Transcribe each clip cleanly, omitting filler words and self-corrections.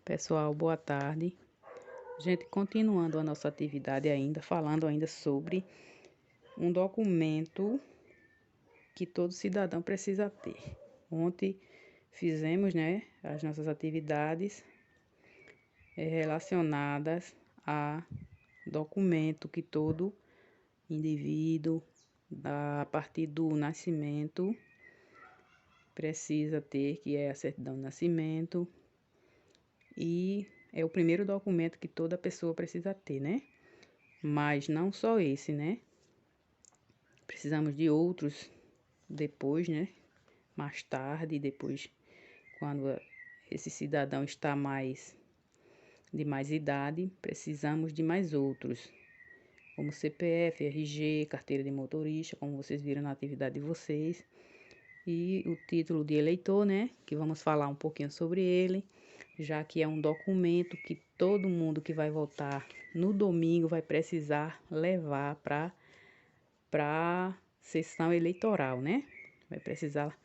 Pessoal, boa tarde. Gente, continuando a nossa atividade falando ainda sobre um documento que todo cidadão precisa ter. Ontem fizemos, as nossas atividades relacionadas a documento que todo indivíduo, a partir do nascimento, precisa ter, que é a certidão de nascimento. E é o primeiro documento que toda pessoa precisa ter, né? Mas não só esse, né? Precisamos de outros depois, né? Mais tarde, depois, quando esse cidadão está de mais idade, precisamos de mais outros, como CPF, RG, carteira de motorista, como vocês viram na atividade de vocês, e o título de eleitor, né? Que vamos falar um pouquinho sobre ele, já que é um documento que todo mundo que vai votar no domingo vai precisar levar para sessão eleitoral, né? Vai precisar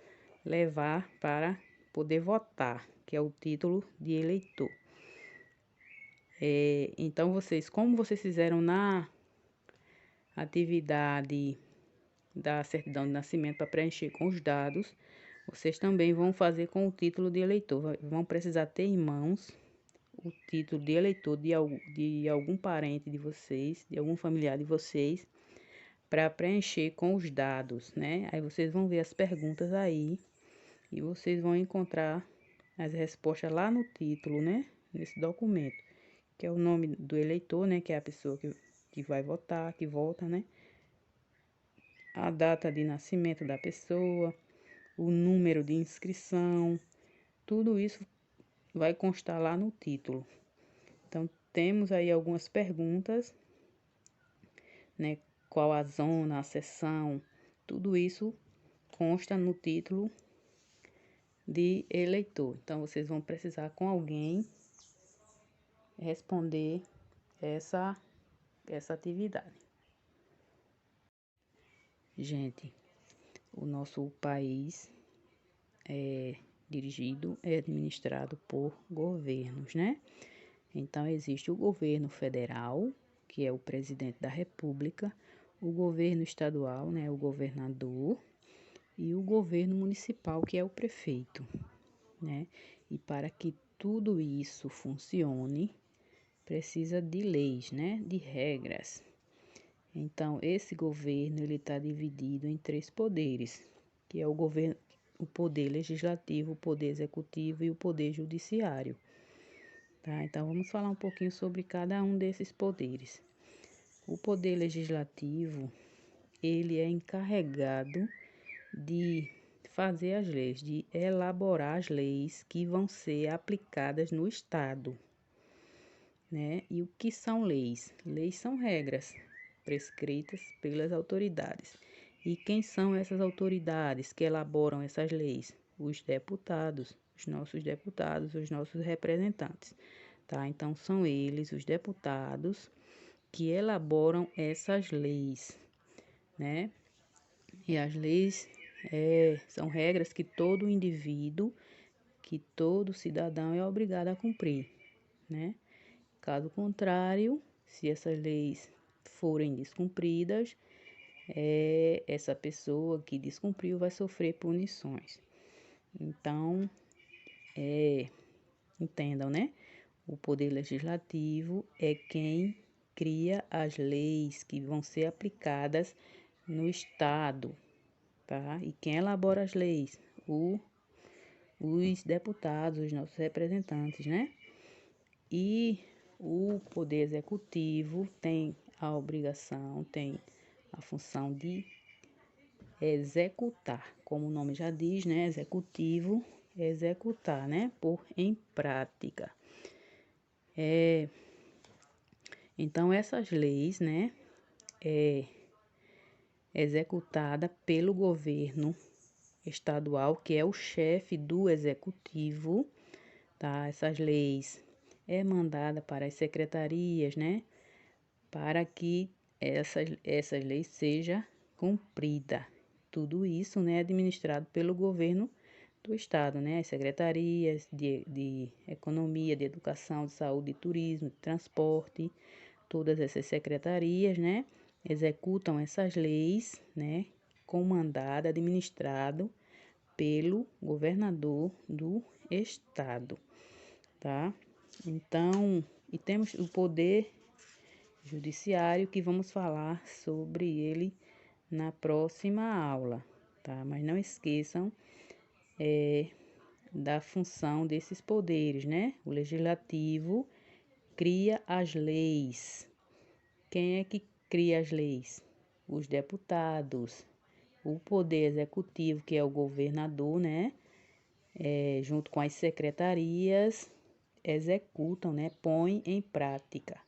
levar para poder votar, que é o título de eleitor. Então, como vocês fizeram na atividade da certidão de nascimento para preencher com os dados, vocês também vão fazer com o título de eleitor. Vão precisar ter em mãos o título de eleitor de algum parente de vocês, de algum familiar de vocês, para preencher com os dados, né? Aí vocês vão ver as perguntas aí e vocês vão encontrar as respostas lá no título, né? Nesse documento, que é o nome do eleitor, né? Que é a pessoa que vai votar, que vota, né? A data de nascimento da pessoa, o número de inscrição, tudo isso vai constar lá no título. Então, temos aí algumas perguntas, né? Qual a zona, a seção, tudo isso consta no título de eleitor. Então, vocês vão precisar com alguém responder essa atividade. Gente, o nosso país é administrado por governos, né? Então, existe o governo federal, que é o presidente da República, o governo estadual, né, o governador, e o governo municipal, que é o prefeito, né? E para que tudo isso funcione, precisa de leis, né? De regras. Então, esse governo ele está dividido em 3 poderes, que é o poder legislativo, o poder executivo e o poder judiciário. Tá? Então, vamos falar um pouquinho sobre cada um desses poderes. O poder legislativo, ele é encarregado de fazer as leis, de elaborar as leis que vão ser aplicadas no Estado, né? E o que são leis? Leis são regras prescritas pelas autoridades. E quem são essas autoridades que elaboram essas leis? Os deputados, os nossos representantes, tá? Então, são eles, os deputados, que elaboram essas leis, né? E as leis são regras que todo indivíduo, que todo cidadão é obrigado a cumprir, né? Caso contrário, se essas leis forem descumpridas, essa pessoa que descumpriu vai sofrer punições. Então, entendam, né? O poder legislativo é quem cria as leis que vão ser aplicadas no Estado, tá? E quem elabora as leis? Os deputados, os nossos representantes, né? E o poder executivo tem a obrigação, tem a função de executar, como o nome já diz, né? Executivo, executar, né? Pôr em prática. Então, essas leis, né? Executada pelo governo estadual, que é o chefe do executivo, tá? Essas leis mandada para as secretarias, né? Para que essas leis seja cumprida. Tudo isso, né, administrado pelo governo do Estado, né? As secretarias de Economia, de Educação, de Saúde, de Turismo, de Transporte, todas essas secretarias, né? Executam essas leis, né? Comandado, administrado pelo governador do Estado, tá? Então, e temos o poder judiciário que vamos falar sobre ele na próxima aula, tá? Mas não esqueçam da função desses poderes, né? O legislativo cria as leis. Quem é que cria as leis? Os deputados. O poder executivo, que é o governador, né? Junto com as secretarias, executam, né? Põem em prática